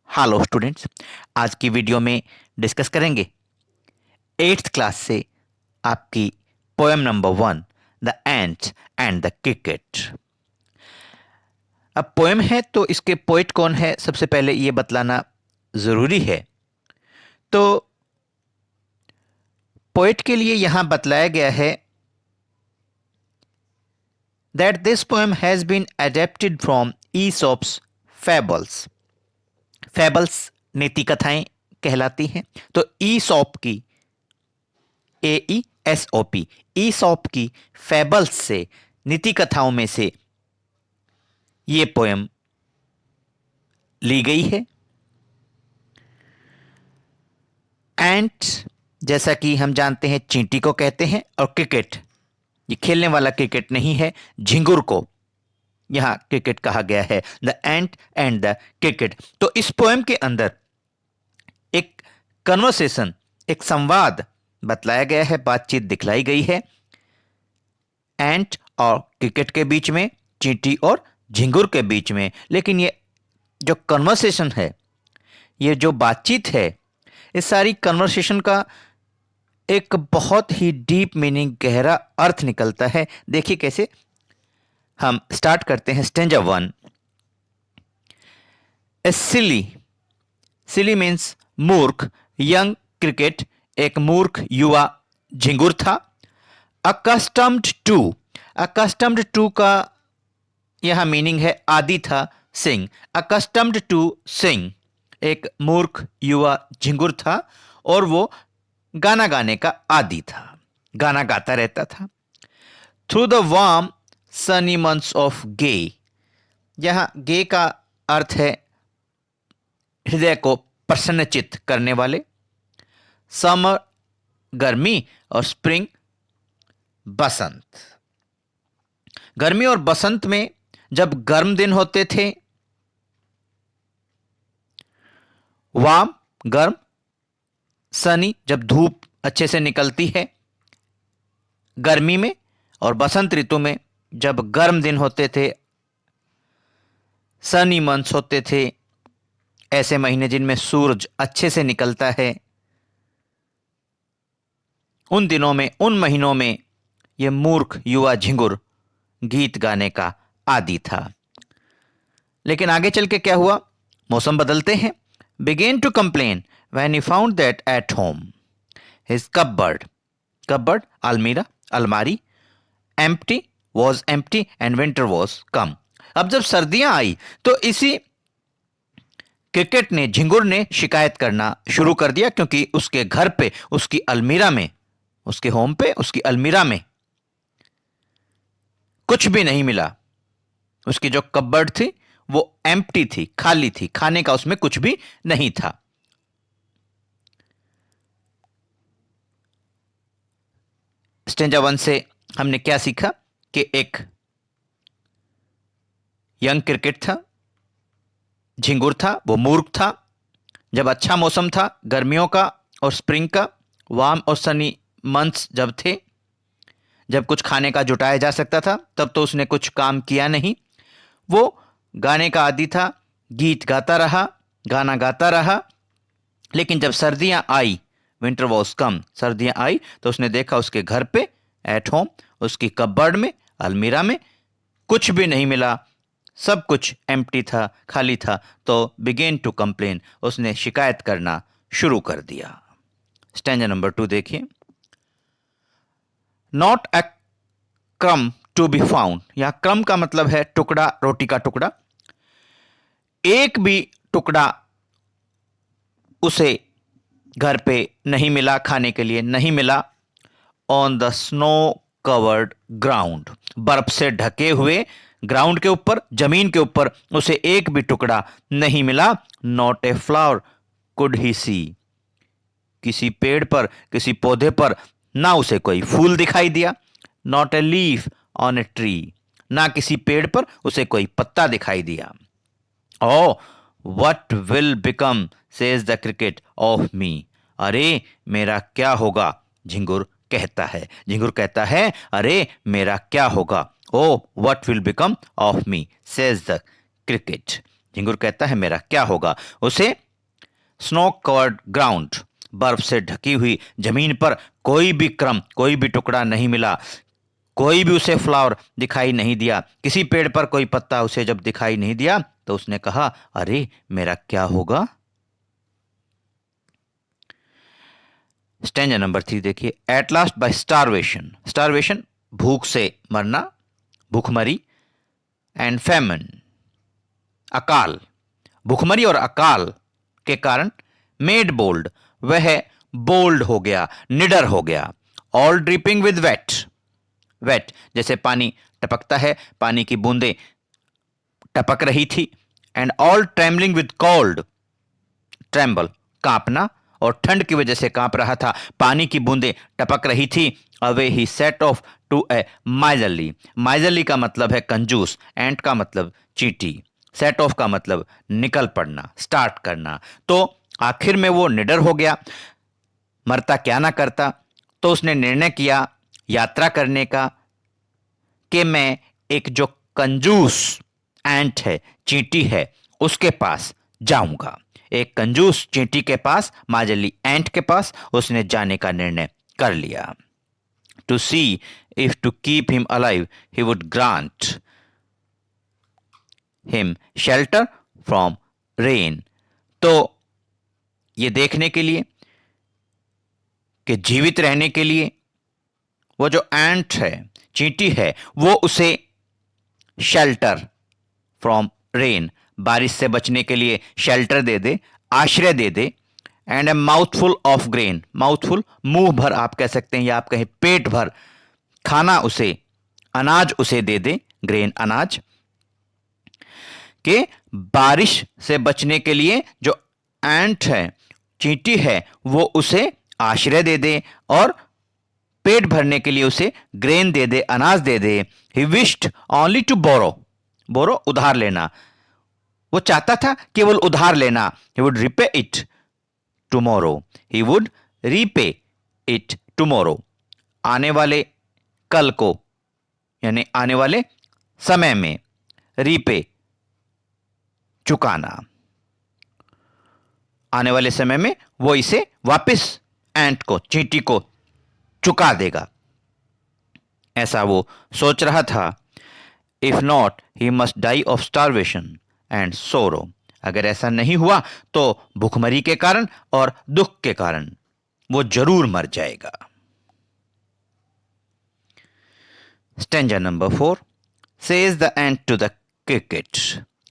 Hello students, आज की video में डिस्कस करेंगे 8th क्लास से आपकी poem number 1 the ant and the cricket. अब पोएम है तो इसके पोइट कौन है सबसे पहले ये बतलाना ज़रूरी है। तो पोइट के लिए यहाँ बतलाया गया है that this poem has been adapted from Aesop's fables. Fables नीति कथाएं कहलाती हैं। तो ईसॉप की AESOP ईसॉप की फैबल्स से नीति कथाओं में से ये पोएम ली गई है। एंट जैसा कि हम जानते हैं चींटी को कहते हैं, और क्रिकेट ये खेलने वाला क्रिकेट नहीं है, झिंगुर को यहां क्रिकेट कहा गया है। The ant and the cricket. तो इस पोएम के अंदर एक कन्वर्सेशन, एक संवाद बतलाया गया है, बातचीत दिखलाई गई है एंट और क्रिकेट के बीच में, चींटी और झिंगुर के बीच में। लेकिन ये जो कन्वर्सेशन है, ये जो बातचीत है, इस सारी कन्वर्सेशन का एक बहुत ही डीप मीनिंग, गहरा अर्थ निकलता है। देखिए कैसे। हम स्टार्ट करते हैं स्टेंजा 1। ए सिली मीन्स मूर्ख। यंग क्रिकेट एक मूर्ख युवा झिंगुर था। अकस्टम्ड टू का यहां मीनिंग है आदि था, सिंग। अकस्टम्ड टू सिंग एक मूर्ख युवा झिंगुर था और वो गाना गाने का आदी था, गाना गाता रहता था। Through the warm sunny months of gay, यहां गे का अर्थ है हृदय को प्रसन्नचित्त करने वाले। समर गर्मी और स्प्रिंग बसंत। गर्मी और बसंत में जब गर्म दिन होते थे, वार्म गर्म, सनी जब धूप अच्छे से निकलती है गर्मी में, और बसंत ऋतु में जब गर्म दिन होते थे, सनी मंथ्स होते थे, ऐसे महीने जिनमें सूरज अच्छे से निकलता है, उन दिनों में, उन महीनों में यह मूर्ख युवा झिंगुर गीत गाने का आदी था। लेकिन आगे चल के क्या हुआ, मौसम बदलते हैं। Began to complain when he found that at home his cupboard अलमीरा, अलमारी, empty was empty and winter was come. अब जब सर्दियां आई तो इसी क्रिकेट ने, झिंगुर ने शिकायत करना शुरू कर दिया, क्योंकि उसके घर पे, उसकी अलमीरा में, उसके होम पे, उसकी अलमीरा में कुछ भी नहीं मिला। उसकी जो कपबर्ड थी वो एम्प्टी थी, खाली थी, खाने का उसमें कुछ भी नहीं था। स्टेंजा 1 से हमने क्या सीखा कि एक यंग क्रिकेट था, झिंगुर था, वो मूर्ख था। जब अच्छा मौसम था गर्मियों का और स्प्रिंग का, वार्म और सनी मंथ्स जब थे, जब कुछ खाने का जुटाया जा सकता था, तब तो उसने कुछ काम किया नहीं। वो गाने का आदी था, गीत गाता रहा, गाना गाता रहा। लेकिन जब सर्दियां आई, विंटर वॉज कम, सर्दियां आई तो उसने देखा उसके घर पे, एट होम, उसकी कपबर्ड में, अलमीरा में कुछ भी नहीं मिला, सब कुछ एम्प्टी था, खाली था। तो बिगेन टू कंप्लेन, उसने शिकायत करना शुरू कर दिया। स्टैंजा नंबर 2 देखिए। नॉट अ क्रम टू बी फाउंड, यहां क्रम का मतलब है टुकड़ा, रोटी का टुकड़ा। एक भी टुकड़ा उसे घर पे नहीं मिला, खाने के लिए नहीं मिला। On the snow covered ground, बर्फ से ढके हुए ग्राउंड के ऊपर, जमीन के ऊपर उसे एक भी टुकड़ा नहीं मिला। Not a flower could he see, किसी पेड़ पर, किसी पौधे पर ना उसे कोई फूल दिखाई दिया। Not a leaf on a tree, ना किसी पेड़ पर उसे कोई पत्ता दिखाई दिया। Oh what will become says the cricket of me, अरे मेरा क्या होगा, झिंगुर कहता है। झिंगुर कहता है अरे मेरा क्या होगा। Oh what will become of me says the cricket, झिंगुर कहता है मेरा क्या होगा। उसे स्नो कवर्ड ग्राउंड, बर्फ से ढकी हुई जमीन पर कोई भी क्रम, कोई भी टुकड़ा नहीं मिला, कोई भी उसे फ्लावर दिखाई नहीं दिया। किसी पेड़ पर कोई पत्ता उसे जब दिखाई नहीं दिया तो उसने कहा अरे मेरा क्या होगा। स्टैंजा नंबर 3 देखिए। At last by starvation, starvation भूख से मरना, भूखमरी, एंड फैमन अकाल, भूखमरी और अकाल के कारण, मेड बोल्ड वह बोल्ड हो गया, निडर हो गया। All dripping with wet, wet जैसे पानी टपकता है, पानी की बूंदें टपक रही थी। And all trembling with cold, tremble कांपना, और ठंड की वजह से कांप रहा था, पानी की बूंदें टपक रही थी। Away he set off to a miserly, miserly का मतलब है कंजूस, एंड का मतलब चींटी, सेट ऑफ का मतलब निकल पड़ना, स्टार्ट करना। तो आखिर में वो निडर हो गया, मरता क्या ना करता। तो उसने निर्णय किया यात्रा करने का कि मैं एक जो कंजूस एंट है, चींटी है, उसके पास जाऊंगा। एक कंजूस चींटी के पास, माजली एंट के पास उसने जाने का निर्णय कर लिया। To see if to keep him alive he would grant him shelter from rain. तो ये देखने के लिए कि जीवित रहने के लिए वो जो एंट है, चींटी है, वो उसे शेल्टर फ्रॉम रेन, बारिश से बचने के लिए शेल्टर दे दे, आश्रय दे दे। And a mouthful of grain, mouthful मुंह भर आप कह सकते हैं, या आप कहें पेट भर खाना उसे, अनाज उसे दे दे, ग्रेन अनाज, के बारिश से बचने के लिए जो एंट है, चींटी है, वो उसे आश्रय दे दे और पेट भरने के लिए उसे ग्रेन दे दे, अनाज दे दे। He wished only to borrow, borrow उधार लेना, वो चाहता था केवल उधार लेना। He would repay it tomorrow, he would repay it tomorrow, आने वाले कल को, यानी आने वाले समय में, रीपे चुकाना, आने वाले समय में वो इसे वापस एंट को, चींटी को चुका देगा, ऐसा वो सोच रहा था। If not he must die of starvation and sorrow, अगर ऐसा नहीं हुआ तो भूखमरी के कारण और दुख के कारण वो जरूर मर जाएगा। Stanza number 4 says the ant to the cricket.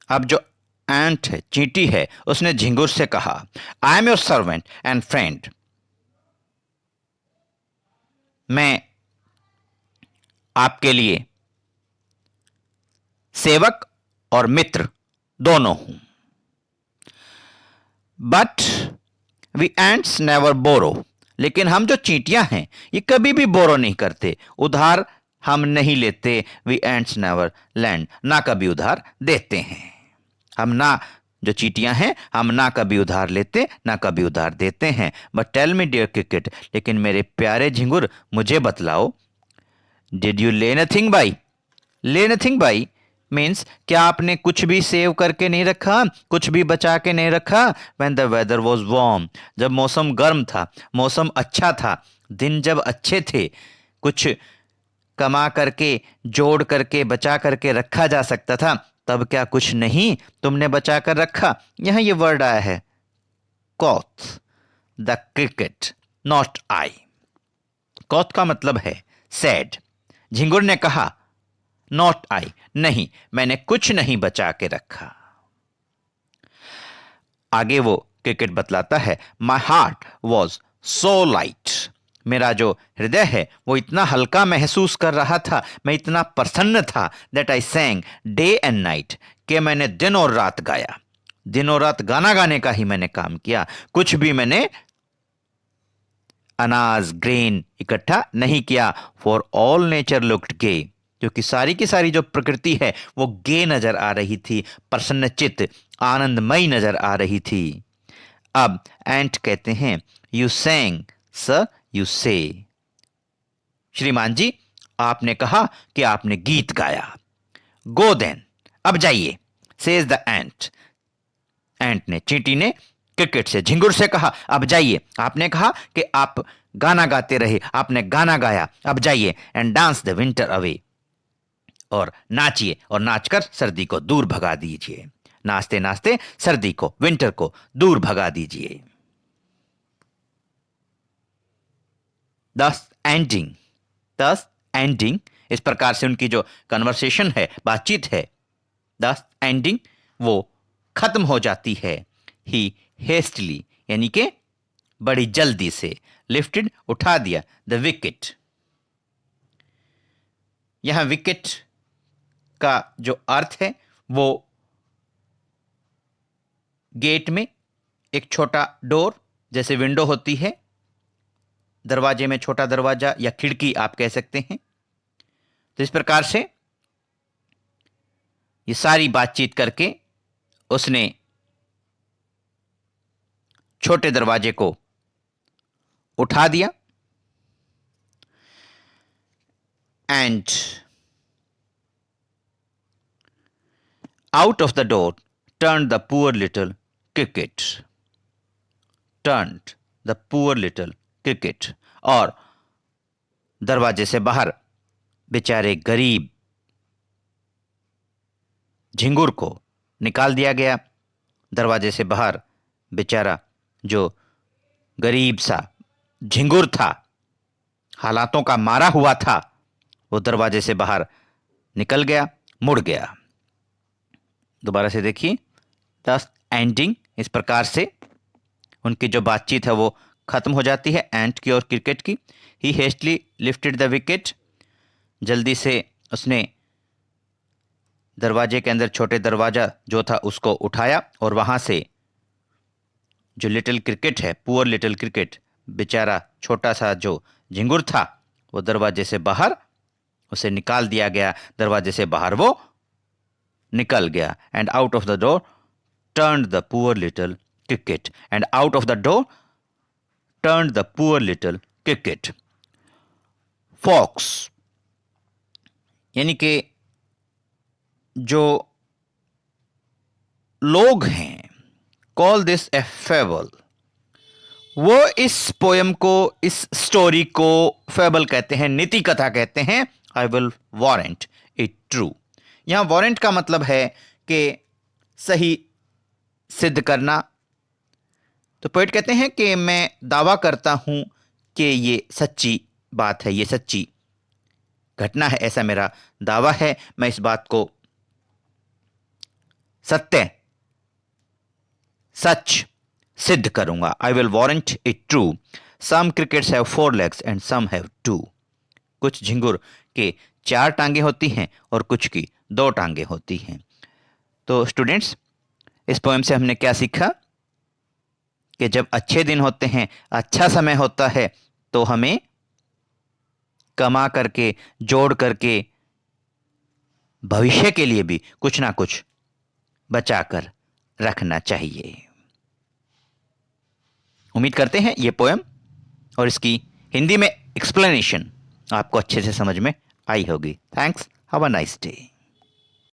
अब जो एंट है, चींटी है, उसने झिंगुर से कहा I am your servant and friend, मैं आपके लिए सेवक और मित्र दोनों हूं। बट वी एंट्स नेवर बोरो, लेकिन हम जो चींटियां हैं ये कभी भी बोरो नहीं करते, उधार हम नहीं लेते। वी एंट्स नेवर लैंड, ना कभी उधार देते हैं हम, ना जो चींटियां हैं हम ना कभी उधार लेते ना कभी उधार देते हैं। But tell me dear cricket, लेकिन मेरे प्यारे झिंगुर मुझे बतलाओ, did you lay nothing by, lay nothing by means क्या आपने कुछ भी सेव करके नहीं रखा, कुछ भी बचा के नहीं रखा। When the weather was warm, जब मौसम गर्म था, मौसम अच्छा था, दिन जब अच्छे थे, कुछ कमा करके, जोड़ करके, बचा करके रखा जा सकता था, तब क्या कुछ नहीं तुमने बचा कर रखा। यहां ये वर्ड आया है कॉथ द क्रिकेट नॉट आई, कॉथ का मतलब है सैड। झिंगुर ने कहा नॉट आई, नहीं मैंने कुछ नहीं बचा के रखा। आगे वो क्रिकेट बतलाता है my heart was so light, मेरा जो हृदय है वो इतना हल्का महसूस कर रहा था, मैं इतना प्रसन्न था, that I सैंग day and night, कि मैंने दिन और रात गाया, दिन और रात गाना गाने का ही मैंने काम किया, कुछ भी मैंने अनाज ग्रेन इकट्ठा नहीं किया। फॉर ऑल नेचर लुक्ड गे, क्योंकि सारी की सारी जो प्रकृति है वो गे नजर आ रही थी, प्रसन्नचित्त आनंदमयी नजर आ रही थी। अब एंट कहते हैं यू सैंग सर यू से, श्रीमान जी आपने कहा कि आपने गीत गाया। गो देन, अब जाइए, सेज द एंट, एंट ने, चींटी ने क्रिकेट से, झिंगुर से कहा अब जाइए। आपने कहा कि आप गाना गाते रहे, आपने गाना गाया, अब जाइए and dance the winter away, और नाचिए और नाचकर सर्दी को दूर भगा दीजिए। नाचते नाचते सर्दी को, विंटर को दूर भगा दीजिए। दस एंडिंग, दस एंडिंग, इस प्रकार से उनकी जो कन्वर्सेशन है, बातचीत है, दस एंडिंग, वो खत्म हो जाती है। ही हेस्टली यानी कि बड़ी जल्दी से, लिफ्टेड उठा दिया, द विकेट। यहां विकेट का जो अर्थ है वो गेट में एक छोटा डोर, जैसे विंडो होती है, दरवाजे में छोटा दरवाजा या खिड़की आप कह सकते हैं। तो इस प्रकार से ये सारी बातचीत करके उसने छोटे दरवाजे को उठा दिया and out of the door turned the poor little cricket, turned the poor little cricket, और दरवाजे से बाहर बेचारे गरीब झिंगुर को निकाल दिया गया। दरवाजे से बाहर बेचारा जो गरीब सा झिंगुर था, हालातों का मारा हुआ था, वो दरवाजे से बाहर निकल गया, मुड़ गया। दोबारा से देखिए, दस एंडिंग, इस प्रकार से उनकी जो बातचीत है वो खत्म हो जाती है, एंट की और क्रिकेट की। ही हेस्टली लिफ्टेड द विकेट, जल्दी से उसने दरवाजे के अंदर छोटे दरवाजा जो था उसको उठाया, और वहां से जो लिटिल क्रिकेट है, पुअर लिटिल क्रिकेट, बेचारा छोटा सा जो झिंगुर था, वो दरवाजे से बाहर उसे निकाल दिया गया, दरवाजे से बाहर वो निकल गया। And out of the door turned the poor little cricket, and out of the door turned the poor little cricket. Fox यानी कि जो लोग हैं, call this a fable, वो इस पोयम को, इस स्टोरी को फेबल कहते हैं, नीति कथा कहते हैं। आई विल वारंट इट ट्रू। यहां वारंट का मतलब है कि सही सिद्ध करना। तो पोएट कहते हैं कि मैं दावा करता हूं कि ये सच्ची बात है, ये सच्ची घटना है, ऐसा मेरा दावा है। मैं इस बात को सत्य, सच सिद्ध करूंगा। I will warrant it true. Some crickets have 4 legs and some have 2। कुछ झिंगुर के 4 टांगे होती हैं और कुछ की 2 टांगे होती हैं। तो स्टूडेंट्स, इस पोएम से हमने क्या सीखा कि जब अच्छे दिन होते हैं, अच्छा समय होता है, तो हमें कमा करके, जोड़ करके भविष्य के लिए भी कुछ ना कुछ बचा कर रखना चाहिए। उम्मीद करते हैं ये पोएम और इसकी हिंदी में एक्सप्लेनेशन आपको अच्छे से समझ में आई होगी। Thanks, have a nice day.